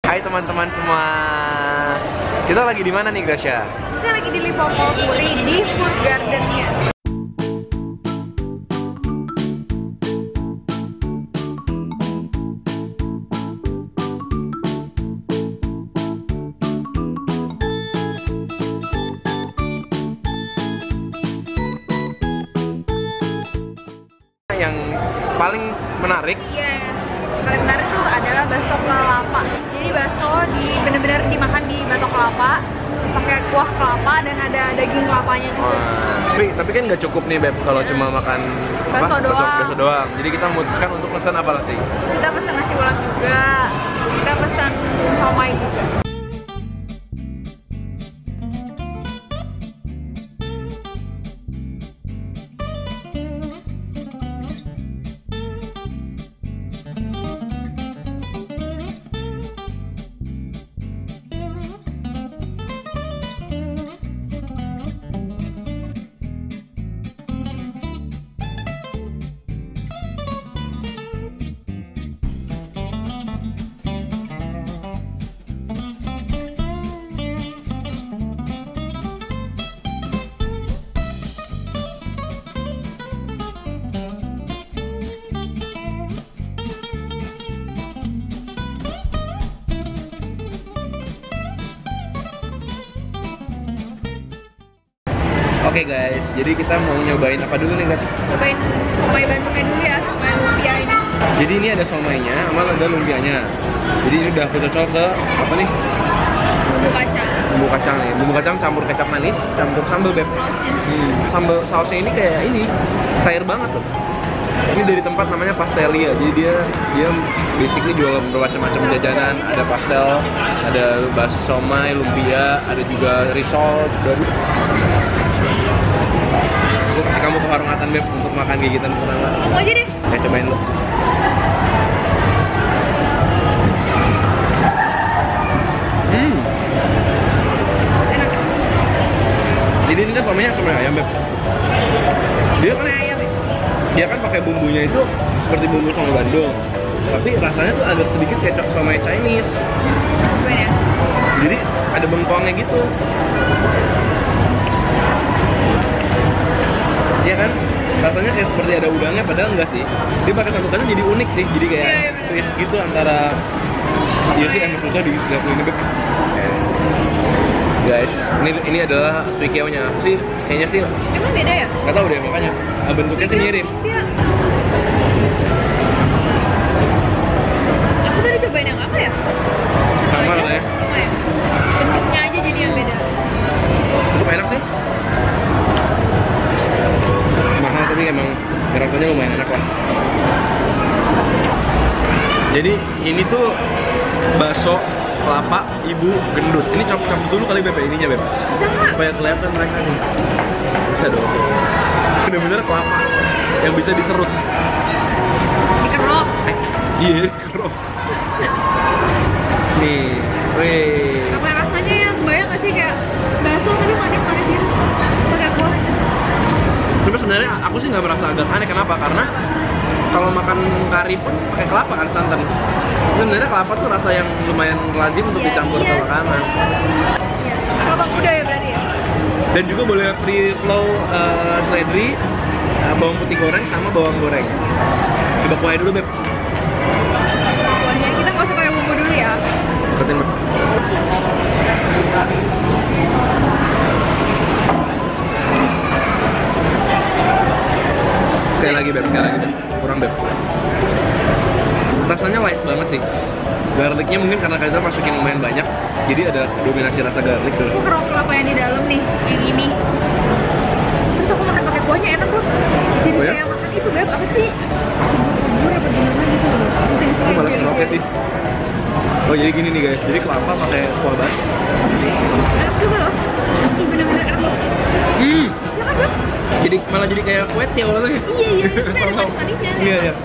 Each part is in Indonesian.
Hai teman-teman semua. Kita lagi di mana nih, Grasya? Kita lagi di Liverpool Puri di Food Garden-nya. Yang paling menarik, Iya, paling menarik tuh adalah bakso kelapa. Jadi bakso bener-bener dimakan di batok kelapa, pakai kuah kelapa dan ada daging kelapanya juga. Tapi kan nggak cukup nih Beb kalau cuma makan Bakso doang. Jadi kita memutuskan untuk pesan apa nanti? Kita pesan nasi ulam juga, kita pesan somai juga. Oke guys, jadi kita mau nyobain apa dulu nih guys? Cobain somai Bandungnya dulu ya, somai lumpia ini. Jadi ini ada somainya, sama ada lumpianya. Jadi ini udah cocok ke apa nih? Bumbu kacang. Bumbu kacang nih, bumbu kacang campur kecap manis, campur sambal Beb. Sambal sausnya ini kayak ini, cair banget tuh. Ini dari tempat namanya Pastelia, jadi dia basically jual bermacam-macam jajanan. Ada pastel, ada bakso somai, lumpia, ada juga risol. Aku kasih kamu kehormatan Beb untuk makan gigitan pertama. Mau aja deh. Ya cobain lu. Enak. Jadi ini kan somai ayam Beb. Dia kan Somai ayam ya? Dia kan pakai bumbunya itu seperti bumbu somai Bandung, tapi rasanya tuh agak sedikit kayak somai Chinese. Cobain ya. Jadi ada bengkoangnya gitu. Iya kan? Rasanya kayak seperti ada udangnya, padahal enggak sih. Dia pakai campurannya jadi unik sih, jadi kayak twist gitu antara. Iya sih, emang susah di dapur ini Beb. Guys, ini adalah suikeo-nya. Aku sih kayaknya sih Emang beda ya? nggak tahu deh, makanya bentuknya sih mirip. Iya. Aku tadi cobain yang apa ya? Sama rasanya. Sama ya? Bentuknya aja jadi yang beda. Cukup enak sih. Mahal tapi emang rasanya lumayan enak lah. Jadi ini tuh bakso kelapa ibu gendut. Ini campur dulu kali Beb, ininya Beb. Supaya kelihatan mereka nih. Bisa dong. Bener-bener kelapa yang bisa diserut. Dikerok. Iya, dikerok. Nih, weh. Apa rasanya yang bayang gak sih kayak bakso tapi manis-manis gitu? Pakai kuah. Tapi sebenarnya aku sih nggak merasa agak aneh. Kenapa? Karena kalau makan kari pun pakai kelapa kan santan. Sebenarnya kelapa tuh rasa yang lumayan lazim untuk dicampur ke makanan. Iya. Kelapa muda ya berarti ya? Dan juga boleh free flow seledri, bawang putih goreng sama bawang goreng. Coba kuahnya dulu Beb. Kuahnya kita nggak usah pakai bumbu dulu ya. Betul Beb. Sekali lagi Beb. Kurang Beb. Rasanya light banget sih. Garlicnya mungkin karena kita masukin lumayan banyak, jadi ada dominasi rasa garlic tuh. Aku kerok kelapa yang di dalam nih, yang ini. Terus aku makan pakai kuahnya enak loh. Jadi Oh ya? kayak makan itu Beb, apa sih? Bubur apa gimana gitu loh. Aku malah keroknya sih. Oh jadi gini nih guys, jadi kelapa pakai kuah batu. Enak juga loh. Ih, bener-bener enak loh. Ya kan Beb? Jadi malah jadi kayak kue tiaw rasanya. Iya, tapi ada manis-manisnya. Iya.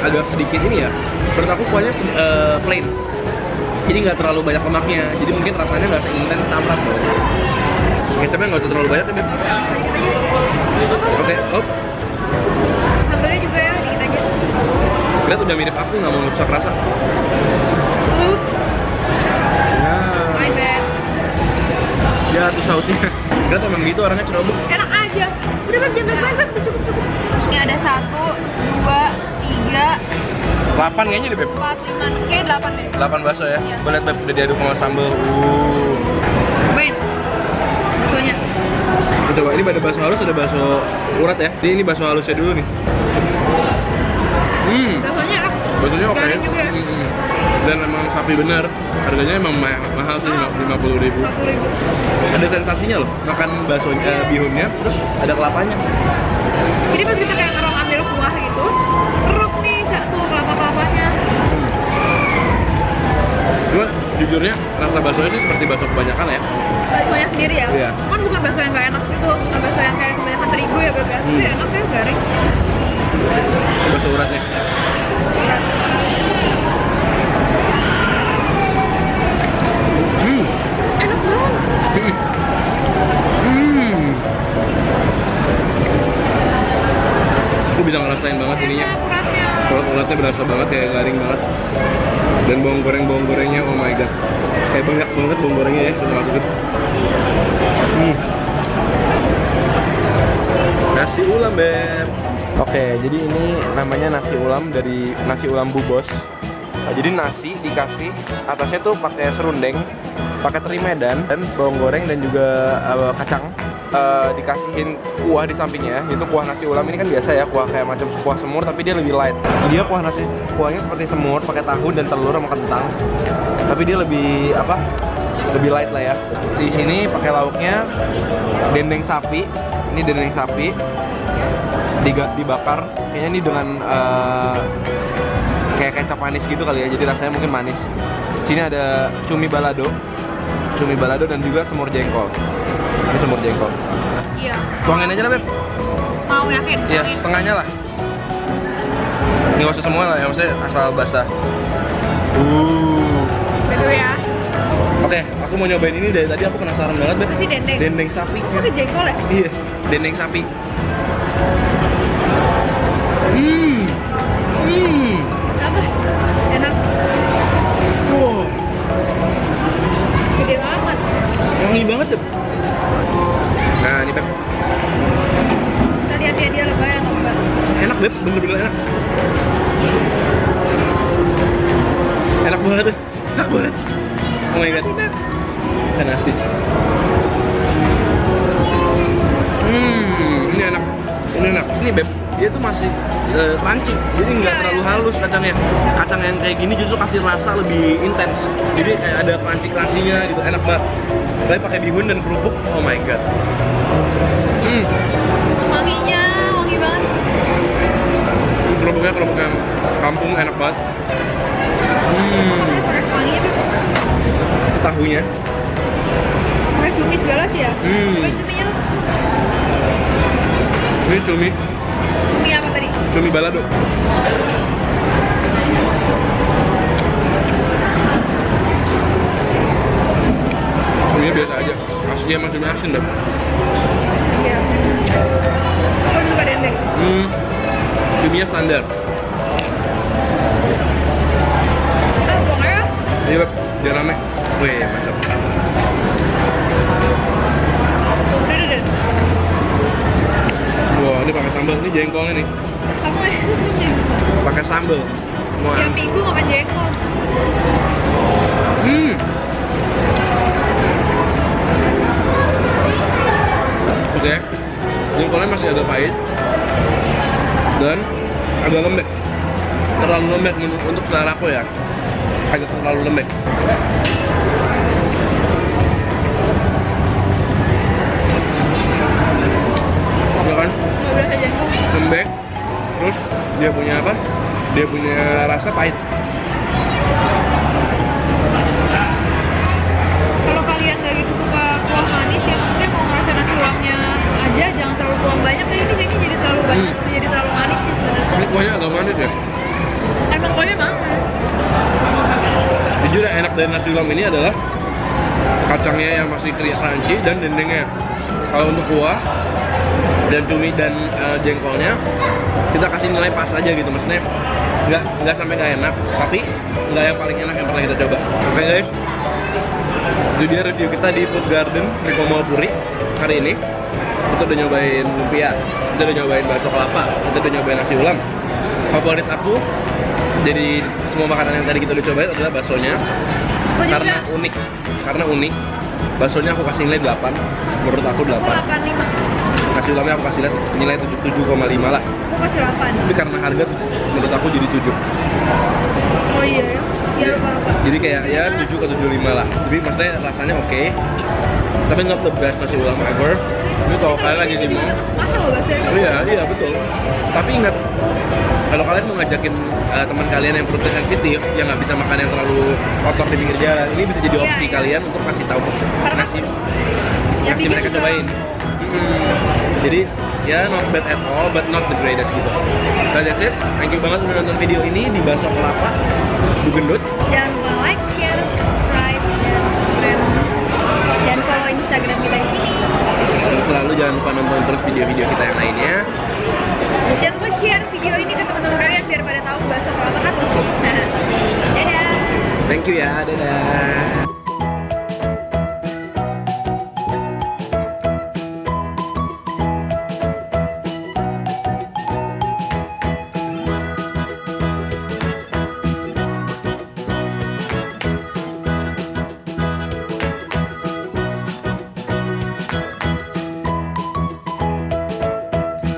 Agak sedikit ini ya. Menurut aku kuahnya plain. Jadi nggak terlalu banyak lemaknya. Jadi mungkin rasanya nggak seintens samrat loh. Kecapnya nggak usah terlalu banyak ya Beb. Oke, op. Sambalnya juga ya, dikit aja. Lihat udah mirip aku, nggak mau rusak rasa. sausnya. Kira emang gitu orangnya ceroboh. Enak aja. Udah Beb, jangan banyak, cukup. Ini ada 1, 2, 3, 8 kayaknya deh Beb. 4, 5, kayak 8 deh. 8 bakso ya. Iya. Boleh Beb, udah diaduk sama sambal. Cobain. Baksonya. Coba ini ada bakso halus, ada bakso urat ya. Ini bakso halusnya dulu nih. Baksonya enak. Baksonya oke. Garing juga ya. Dan emang sapi bener. Harganya emang mahal sih, 50.000. 40.000. Ada sensasinya loh, makan baksonya, bihunnya, terus ada kelapanya. Jadi pas kita kayak ngerok ambil kuah gitu, keruk nih satu kelapa-kelapanya. Cuma jujurnya rasa baksonya sih seperti bakso kebanyakan ya. Baksonya sendiri ya? Iya. Kan bukan bakso yang gak enak gitu, bukan bakso yang kayak kebanyakan terigu ya Beb ya. Tapi enak ya, garing. Bakso uratnya. Enak banget. Aku bisa ngerasain banget ininya. Ukurannya. Kalau uratnya berasa banget, kayak garing banget. Dan bawang gorengnya, oh my god. Kayak banyak banget bawang gorengnya ya, kita masukin. Nasi ulam, Beb. Oke, jadi ini namanya nasi ulam dari nasi ulam Bu Bos. Nah, jadi nasi dikasih atasnya tuh pakai serundeng, pakai teri medan dan bawang goreng dan juga kacang. Dikasihin kuah di sampingnya. Itu kuah nasi ulam ini kan biasa ya, kuah kayak macam kuah semur tapi dia lebih light. Dia kuahnya seperti semur, pakai tahu dan telur sama kentang. Tapi dia lebih apa? Lebih light lah ya. Di sini pakai lauknya dendeng sapi. Ini dendeng sapi dibakar. Kayaknya ini dengan kayak kecap manis gitu kali ya. Jadi rasanya mungkin manis. Sini ada cumi balado dan juga semur jengkol. Ini semur jengkol. Iya. Tuangin aja lah Beb. Mau yakin? Iya, setengahnya lah. Ini nggak usah semua lah, ya maksudnya asal basah. Betul ya. Oke, aku mau nyobain ini dari tadi, aku penasaran banget Beb. Pasti dendeng. Dendeng sapi. Tapi jengkol ya? Iya, dendeng sapi. Apa? Enak. Wow, Gede banget. wangi banget Beb. Nah, ini Beb. Kita lihat dia lebay atau enggak. Enak Beb, bener-bener enak. Enak banget Beb. Enak banget. Oh my god. Beb. Dan nasi. Ini enak. Ini enak. Ini Beb, dia tuh masih crunchy. Jadi nggak terlalu halus kacangnya. Kacang yang kayak gini justru kasih rasa lebih intens. Jadi kayak ada crunchy-crunchy-nya gitu. Enak banget. Tapi pakai bihun dan kerupuk. Oh my god. Wanginya, wangi banget. Kerupuknya kerupuk yang kampung, enak banget. Wanginya Beb. Tahunya. Pakai cumi segala sih ya? Pakai cuminya tuh. Ini cumi Cumi apa tadi? cumi balado. Cuminya biasa aja. Asli emang cumi asin Beb. Iya. Aku suka dendeng. Cuminya standar. Pokoknya Iya Beb, dia rame. Wih, mantap. udah. Wah, ini pakai sambal. Ini jengkolnya nih. Apa ya? Pakai sambal. Wah. Yang minggu makan jengkol. Oke. Jengkolnya masih agak pahit dan agak lembek. Terlalu lembek untuk selera aku ya. Agak terlalu lembek. Ya kan? Nggak berasa jengkol. Lembek. Terus dia punya apa? Dia punya rasa pahit. Kalau kalian nggak gitu suka kuah manis ya, maksudnya mau ngerasa nasi ulamnya aja, jangan terlalu kuah banyak. Tapi ini kayaknya jadi terlalu banyak, jadi terlalu manis sih sebenarnya. Ini kuahnya agak manis ya. Emang kuahnya banget. Jujur yang enak dari nasi ulam ini adalah kacangnya yang masih crunchy dan dendengnya. Kalau untuk kuah dan cumi dan jengkolnya kita kasih nilai pas aja gitu, maksudnya nggak sampai nggak enak, tapi nggak yang paling enak yang pernah kita coba. Oke guys, Itu dia review kita di Food Garden di Komahupuri hari ini. Kita udah nyobain lumpia, kita udah nyobain bakso kelapa, kita udah nyobain nasi ulam. Favorit aku jadi semua makanan yang tadi kita udah cobain adalah baksonya. Karena unik. Baksonya aku kasih nilai 8. Menurut aku 8. 8,5. Nasi ulamnya aku kasih nilai 7,5 lah. Aku kasih 8. Tapi karena harga menurut aku jadi 7. Oh iya ya? Iya lupa. Jadi kayak ya 7 ke 7,5 lah. Jadi maksudnya rasanya oke. Tapi not the best nasi ulam ever. Ini kalau kalian lagi di mall. Masa lo baksonya? Oh iya betul. Tapi ingat, kalau kalian mau ngajakin teman kalian yang protein sensitif yang nggak bisa makan yang terlalu kotor di pinggir jalan, ini bisa jadi opsi kalian untuk kasih tahu ngasih mereka cobain. Jadi ya not bad at all, but not the greatest gitu. So that's it. Thank you banget udah nonton video ini di Bakso Kelapa Bugendut. Jangan lupa like, share, subscribe, dan follow Instagram kita di sini. Dan selalu jangan lupa nonton terus video-video kita yang lainnya. Jangan lupa share video ini ke teman-teman kalian biar pada tahu Bakso Kelapa kan lucu. Dadah. Thank you ya, dadah.